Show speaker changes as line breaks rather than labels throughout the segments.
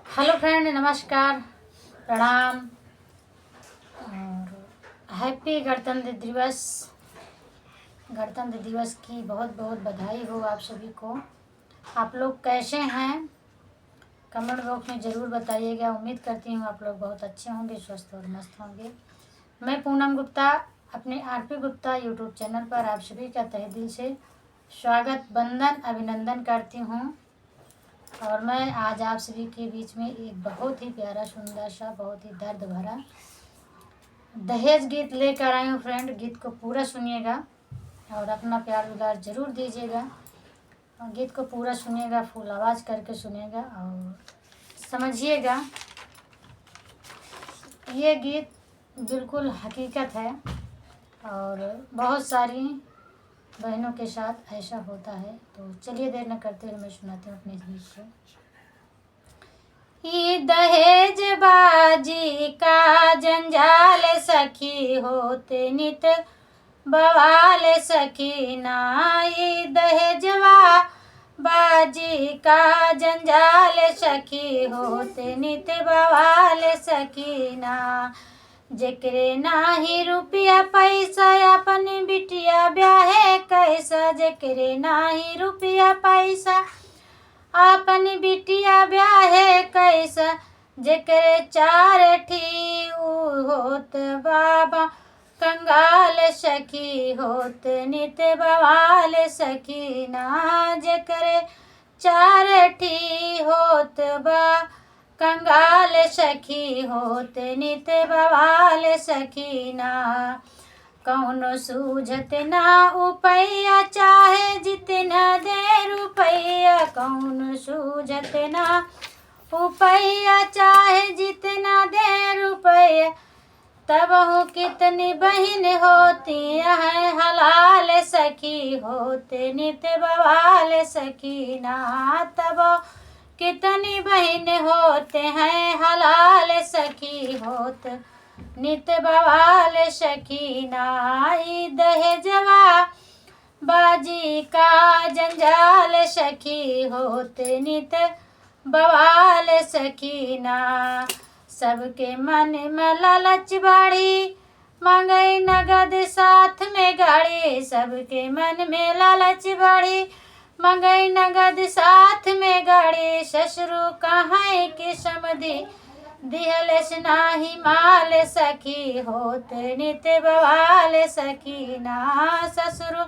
Hello friend, नमस्कार, प्रणाम और हैप्पी गणतंत्र दिवस की बहुत बहुत बधाई हो आप सभी को। आप लोग कैसे हैं? कमेंट बॉक्स में ज़रूर बताइएगा। उम्मीद करती हूँ आप लोग बहुत अच्छे होंगे, स्वस्थ और मस्त होंगे। मैं पूनम गुप्ता अपने आरपी गुप्ता यूट्यूब चैनल पर आप सभी का तहे दिल से स्वागत, वंदन, अभिनंदन करती हूँ। और मैं आज आप सभी के बीच में एक बहुत ही प्यारा, सुंदर सा, बहुत ही दर्द भरा दहेज गीत लेकर आई हूँ। फ्रेंड, गीत को पूरा सुनिएगा और अपना प्यार दुलार जरूर दीजिएगा। और गीत को पूरा सुनिएगा, फुल आवाज़ करके सुनिएगा और समझिएगा। ये गीत बिल्कुल हकीकत है और बहुत सारी बहनों के साथ ऐसा होता है। तो चलिए देर न करते हुए मैं सुनाती हूँ अपने इस गीत को। ये दहेज बाजी का जंजाल सखी होते नित बवाल सखी ना। ये दहेजवा बाजी का जंजाल सखी होते नित बवाल सखी ना। जेकरे नाही रुपया पैसा अपनी बिटिया ब्याहे कैसा। जेकरे नाही रुपया पैसा अपनी बिटिया ब्याहे कैसा। जेकरे चार ठी होत बाबा कंगाल सखी होत नित बवाल सखी ना। जेकरे चार ठी होत बा कंगाल सखी होत नित बवाल सखी ना। कौनो सूझत ना उपैया चाहे जितना दे रुपैया। कौनो सूझत ना उपैया चाहे जितना दे रुपैया। तब हूँ कितनी बहन होती हैं हलाल सखी होते नित बवाल सखी ना। तब कितनी बहन होते हैं हलाल सखी होत नित बवाल सखी ना। दहेजवा बाजी का जंजाल सखी होते नित बवाल सखी ना। सबके मन में लालच बाड़ी मांगे नगद साथ में गाड़ी। सबके मन में लालच बाड़ी मांगे नगद साथ में गाड़ी। ससुरु कहाँ के समधि दिहलेस नाही माल सखी होते नित बवाल सखी ना। ससुरु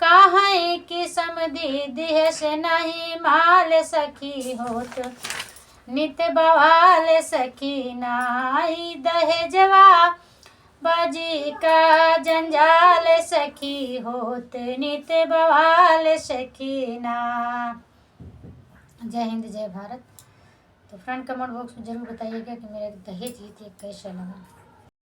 कहाँ की समधि दिहस नहीं माल सखी होत नित बवाल सखी ना। दहेजवा बाजी का जंजाल सखी होत नित बवाल सखी ना। जय हिंद, जय भारत। तो फ्रेंड, कमेंट बॉक्स में जरूर बताइएगा कि मेरा दहेज गीत कैसा लगा।